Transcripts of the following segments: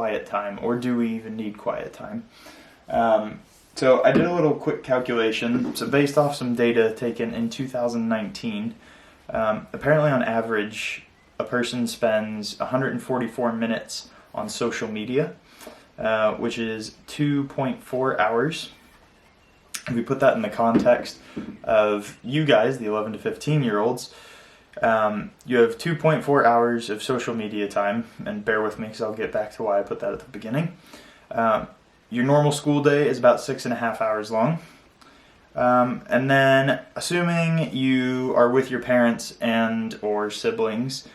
quiet time, or do we even need quiet time? So I did a little quick calculation. So based off some data taken in 2019, apparently on average, a person spends 144 minutes on social media, which is 2.4 hours. If we put that in the context of you guys, the 11 to 15 year olds, you have 2.4 hours of social media time, and bear with me because I'll get back to why I put that at the beginning. Your normal school day is about 6.5 hours long. And then assuming you are with your parents and or siblings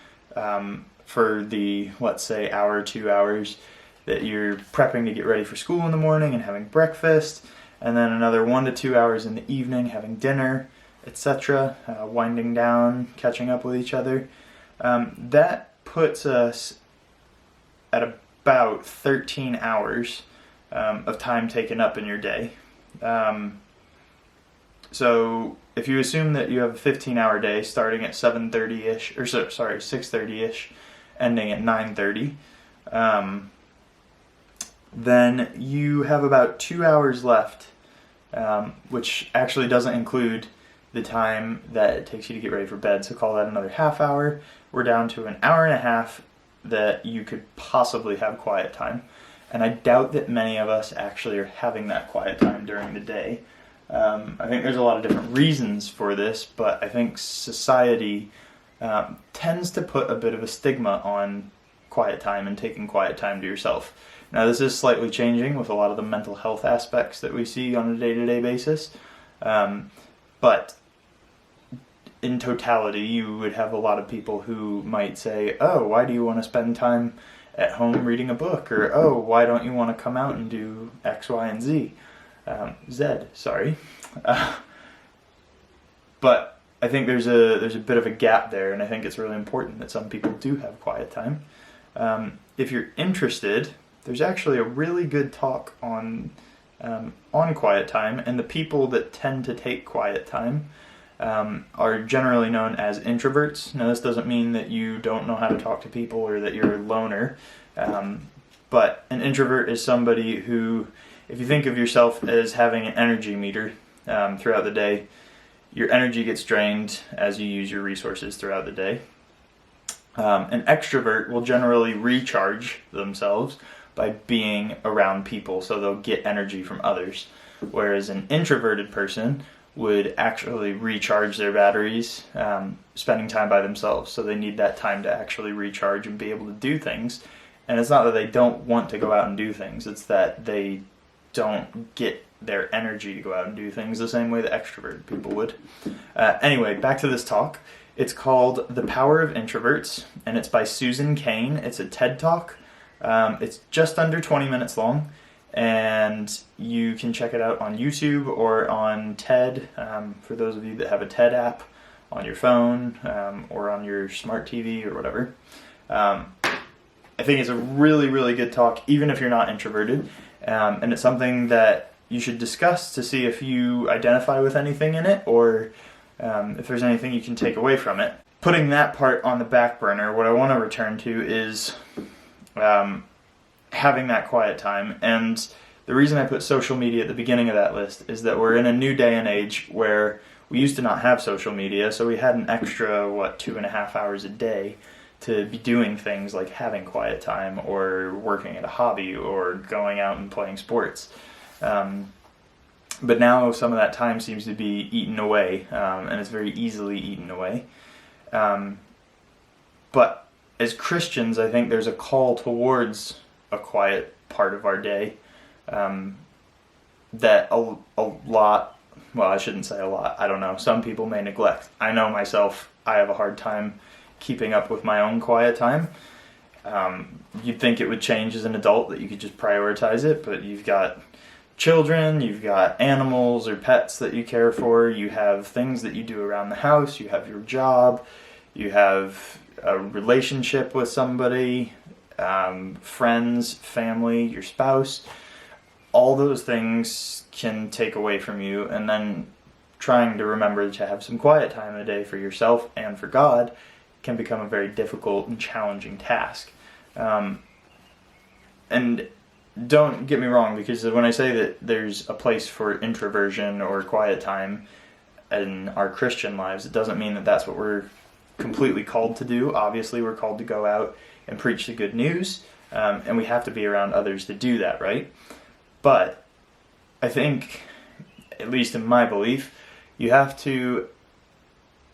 for the, let's say, hour, 2 hours that you're prepping to get ready for school in the morning and having breakfast, and then another 1 to 2 hours in the evening having dinner, etc., winding down, catching up with each other, that puts us at about 13 hours of time taken up in your day. So if you assume that you have a 15-hour day starting at 7:30-ish, or 6:30-ish, ending at 9:30, then you have about 2 hours left, which actually doesn't include the time that it takes you to get ready for bed, so call that another half hour. We're down to an hour and a half that you could possibly have quiet time. And I doubt that many of us actually are having that quiet time during the day. I think there's a lot of different reasons for this, but I think society tends to put a bit of a stigma on quiet time and taking quiet time to yourself. Now, this is slightly changing with a lot of the mental health aspects that we see on a day-to-day basis, but in totality, you would have a lot of people who might say, oh, why do you want to spend time at home reading a book? Or, oh, why don't you want to come out and do X, Y, and Z? Sorry. But I think there's a bit of a gap there, and I think it's really important that some people do have quiet time. If you're interested, there's actually a really good talk on quiet time, and the people that tend to take quiet time are generally known as introverts. Now, this doesn't mean that you don't know how to talk to people or that you're a loner, but an introvert is somebody who, if you think of yourself as having an energy meter throughout the day, your energy gets drained as you use your resources throughout the day. An extrovert will generally recharge themselves by being around people, so they'll get energy from others, whereas an introverted person would actually recharge their batteries spending time by themselves, so they need that time to actually recharge and be able to do things. And it's not that they don't want to go out and do things, it's that they don't get their energy to go out and do things the same way that extroverted people would. Anyway, back to this talk. It's called The Power of Introverts, and it's by Susan Cain. It's a TED Talk. It's just under 20 minutes long, and you can check it out on YouTube or on TED, for those of you that have a TED app on your phone or on your smart TV or whatever. I think it's a really, really good talk, even if you're not introverted, and it's something that you should discuss to see if you identify with anything in it, or if there's anything you can take away from it. Putting that part on the back burner, what I want to return to is having that quiet time. And the reason I put social media at the beginning of that list is that we're in a new day and age where we used to not have social media, so we had an extra, 2.5 hours a day to be doing things like having quiet time or working at a hobby or going out and playing sports. But now some of that time seems to be eaten away, and it's very easily eaten away. But as Christians, I think there's a call towards a quiet part of our day that a lot, well, I shouldn't say a lot, I don't know, some people may neglect. I know myself, I have a hard time keeping up with my own quiet time. You'd think it would change as an adult, that you could just prioritize it, but you've got children, you've got animals or pets that you care for, you have things that you do around the house, you have your job, you have a relationship with somebody, friends, family, your spouse. All those things can take away from you, and then trying to remember to have some quiet time a day for yourself and for God can become a very difficult and challenging task. And don't get me wrong, because when I say that there's a place for introversion or quiet time in our Christian lives, it doesn't mean that that's what we're completely called to do. Obviously, we're called to go out and preach the good news, and we have to be around others to do that, right? But I think, at least in my belief, you have to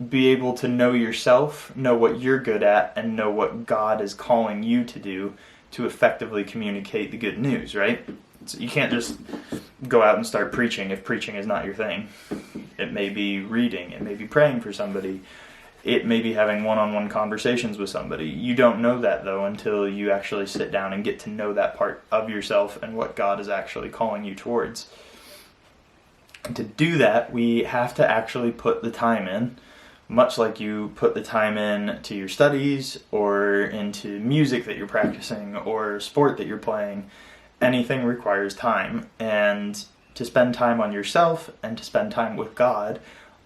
be able to know yourself, know what you're good at, and know what God is calling you to do to effectively communicate the good news, right? So you can't just go out and start preaching if preaching is not your thing. It may be reading, it may be praying for somebody, it may be having one-on-one conversations with somebody. You don't know that, though, until you actually sit down and get to know that part of yourself and what God is actually calling you towards. And to do that, we have to actually put the time in, much like you put the time in to your studies or into music that you're practicing or sport that you're playing. Anything requires time, and to spend time on yourself and to spend time with God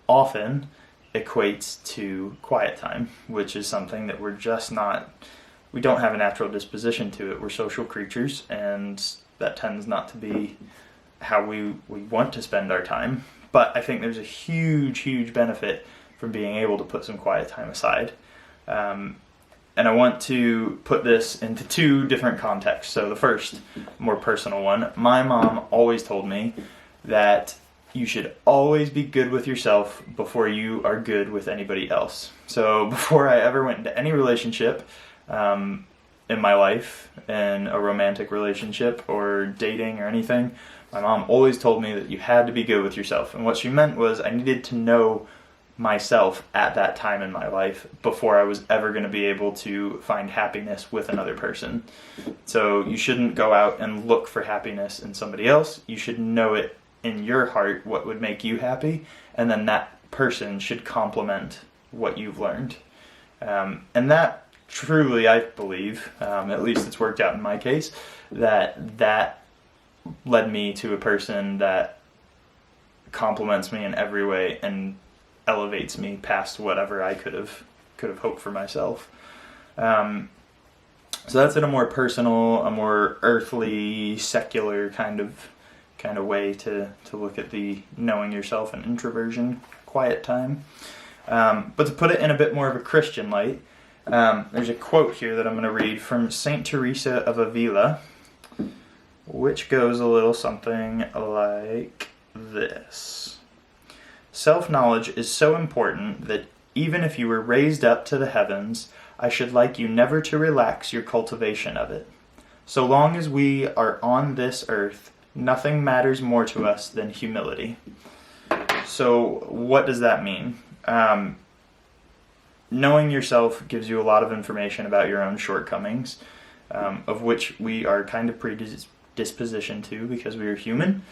often equates to quiet time, which is something that we don't have a natural disposition to it. We're social creatures, and that tends not to be how we want to spend our time. But I think there's a huge benefit from being able to put some quiet time aside. And I want to put this into two different contexts. So the first, more personal one, my mom always told me that you should always be good with yourself before you are good with anybody else. So before I ever went into any relationship in my life, in a romantic relationship or dating or anything, my mom always told me that you had to be good with yourself. And what she meant was I needed to know myself at that time in my life before I was ever going to be able to find happiness with another person. So you shouldn't go out and look for happiness in somebody else. You should know it in your heart what would make you happy, and then that person should complement what you've learned. And that truly, I believe, at least it's worked out in my case, that led me to a person that complements me in every way and elevates me past whatever I could have hoped for myself. So that's in a more personal, a more earthly, secular kind of way to look at the knowing yourself and introversion, quiet time. But to put it in a bit more of a Christian light, there's a quote here that I'm going to read from Saint Teresa of Avila, which goes a little something like this. Self-knowledge is so important that even if you were raised up to the heavens, I should like you never to relax your cultivation of it. So long as we are on this earth, nothing matters more to us than humility. So what does that mean? Knowing yourself gives you a lot of information about your own shortcomings, of which we are kind of predispositioned to because we are human.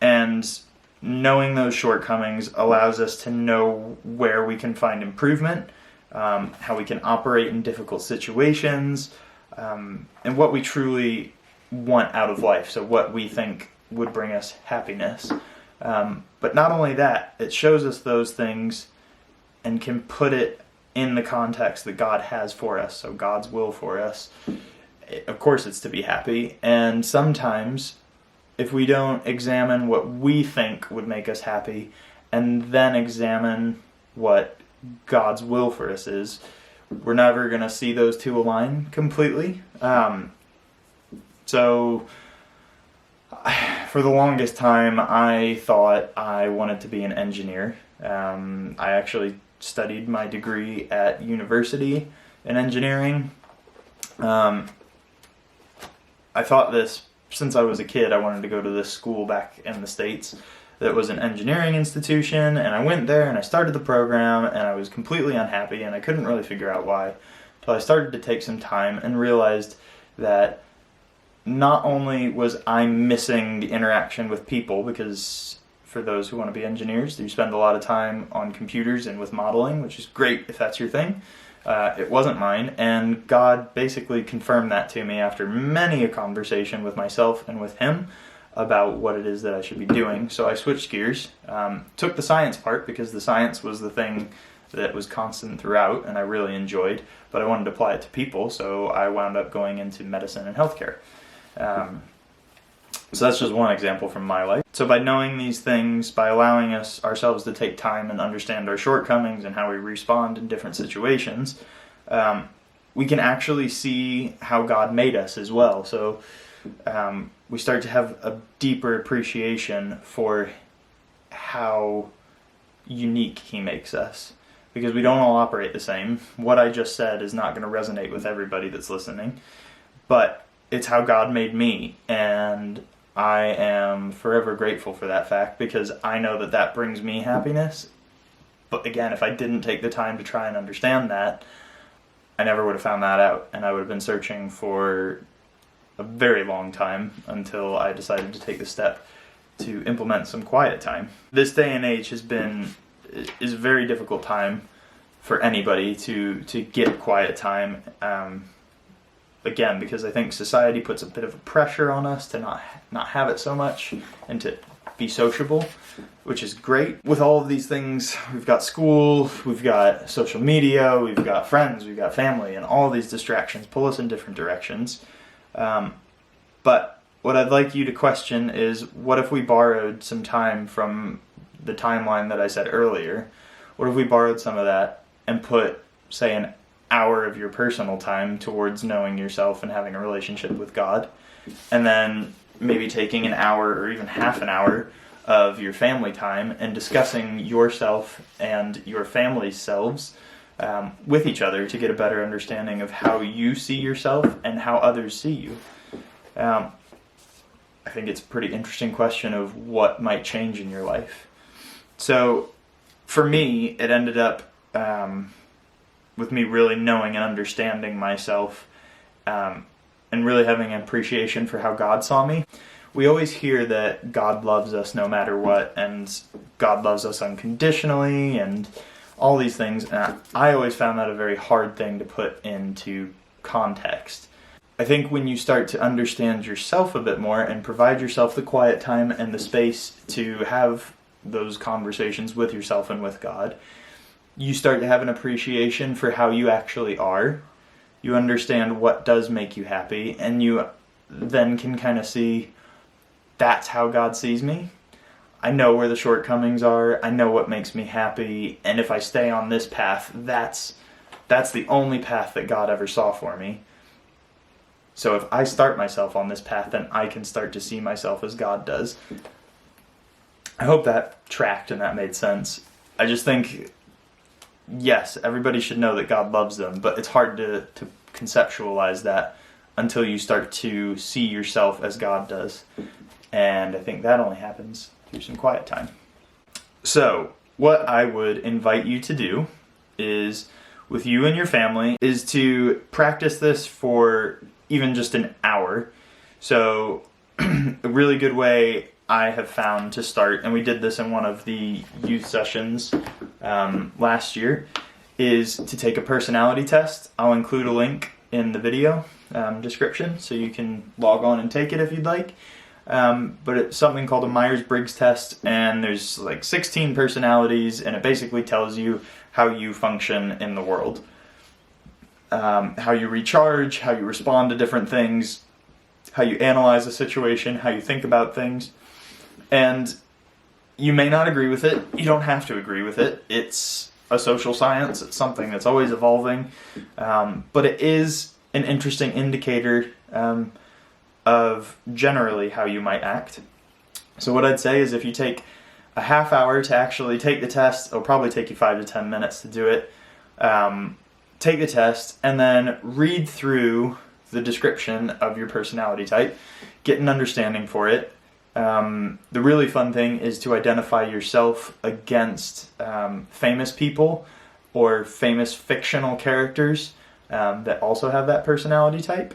And knowing those shortcomings allows us to know where we can find improvement, how we can operate in difficult situations, and what we truly want out of life, so what we think would bring us happiness. But not only that, it shows us those things and can put it in the context that God has for us, so God's will for us. Of course it's to be happy, and sometimes if we don't examine what we think would make us happy and then examine what God's will for us is, we're never going to see those two align completely. So for the longest time, I thought I wanted to be an engineer. I actually studied my degree at university in engineering. I thought this since I was a kid. I wanted to go to this school back in the States that was an engineering institution, and I went there and I started the program, and I was completely unhappy, and I couldn't really figure out why. So I started to take some time and realized that not only was I missing the interaction with people, because for those who want to be engineers, you spend a lot of time on computers and with modeling, which is great if that's your thing. It wasn't mine, and God basically confirmed that to me after many a conversation with myself and with Him about what it is that I should be doing. So I switched gears, took the science part because the science was the thing that was constant throughout and I really enjoyed, but I wanted to apply it to people, so I wound up going into medicine and healthcare. So that's just one example from my life. So by knowing these things, by allowing ourselves to take time and understand our shortcomings and how we respond in different situations, we can actually see how God made us as well. So we start to have a deeper appreciation for how unique He makes us, because we don't all operate the same. What I just said is not going to resonate with everybody that's listening, but it's how God made me, and I am forever grateful for that fact, because I know that that brings me happiness. But again, if I didn't take the time to try and understand that, I never would have found that out, and I would have been searching for a very long time until I decided to take the step to implement some quiet time. This day and age is a very difficult time for anybody to get quiet time. Again, because I think society puts a bit of a pressure on us to not have it so much and to be sociable, which is great. With all of these things, we've got school, we've got social media, we've got friends, we've got family, and all these distractions pull us in different directions. But what I'd like you to question is, what if we borrowed some time from the timeline that I said earlier? What if we borrowed some of that and put, say, an hour of your personal time towards knowing yourself and having a relationship with God, and then maybe taking an hour or even half an hour of your family time and discussing yourself and your family's selves with each other to get a better understanding of how you see yourself and how others see you. I think it's a pretty interesting question of what might change in your life. So for me, it ended up with me really knowing and understanding myself, and really having an appreciation for how God saw me. We always hear that God loves us no matter what, and God loves us unconditionally, and all these things. And I always found that a very hard thing to put into context. I think when you start to understand yourself a bit more and provide yourself the quiet time and the space to have those conversations with yourself and with God, you start to have an appreciation for how you actually are. You understand what does make you happy, and you then can kind of see, that's how God sees me. I know where the shortcomings are. I know what makes me happy, and if I stay on this path, that's the only path that God ever saw for me. So if I start myself on this path, then I can start to see myself as God does. I hope that tracked and that made sense. I just think, yes, everybody should know that God loves them, but it's hard to conceptualize that until you start to see yourself as God does. And I think that only happens through some quiet time. So what I would invite you to do is, with you and your family, is to practice this for even just an hour. So a really good way I have found to start, and we did this in one of the youth sessions last year, is to take a personality test. I'll include a link in the video description so you can log on and take it if you'd like. But it's something called a Myers-Briggs test, and there's like 16 personalities, and it basically tells you how you function in the world. How you recharge, how you respond to different things, how you analyze a situation, how you think about things. And you may not agree with it. You don't have to agree with it. It's a social science. It's something that's always evolving. But it is an interesting indicator of generally how you might act. So what I'd say is, if you take a half hour to actually take the test, it'll probably take you 5 to 10 minutes to do it. Take the test and then read through the description of your personality type, get an understanding for it. The really fun thing is to identify yourself against famous people or famous fictional characters that also have that personality type.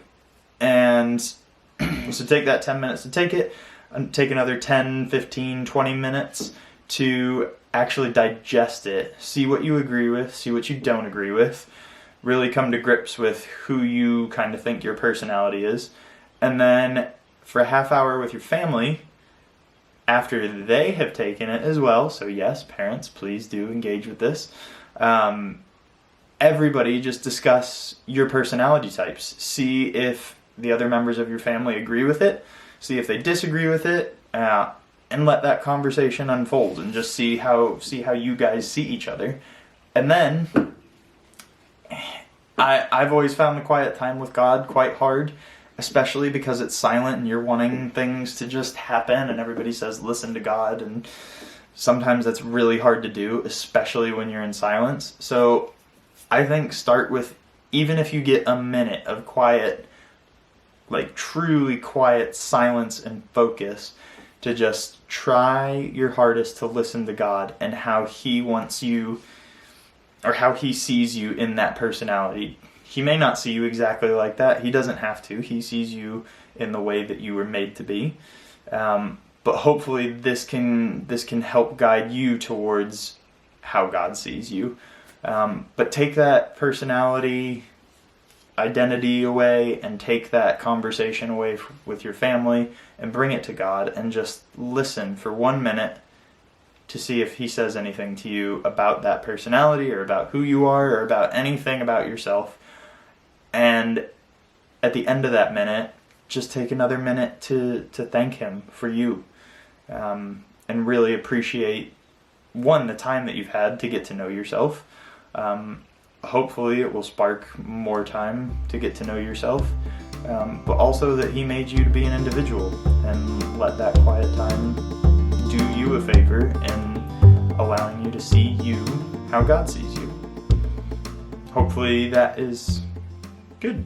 And so take that 10 minutes to take it, and take another 10, 15, 20 minutes to actually digest it, see what you agree with, see what you don't agree with, really come to grips with who you kind of think your personality is. And then for a half hour with your family, after they have taken it as well, so yes, parents, please do engage with this, Everybody just discuss your personality types. See if the other members of your family agree with it. See if they disagree with it. And let that conversation unfold and just see how you guys see each other. And then I've always found the quiet time with God quite hard, especially because it's silent and you're wanting things to just happen and everybody says listen to God, and sometimes that's really hard to do, especially when you're in silence. So I think start with, even if you get a minute of quiet, like truly quiet silence and focus, to just try your hardest to listen to God and how He wants you, or how He sees you in that personality. He may not see you exactly like that. He doesn't have to. He sees you in the way that you were made to be. But hopefully this can help guide you towards how God sees you. But take that personality identity away and take that conversation away with your family and bring it to God and just listen for 1 minute to see if He says anything to you about that personality or about who you are or about anything about yourself. And at the end of that minute, just take another minute to thank Him for you, and really appreciate, one, the time that you've had to get to know yourself. Hopefully it will spark more time to get to know yourself, but also that He made you to be an individual, and let that quiet time do you a favor in allowing you to see you how God sees you. Hopefully that is good.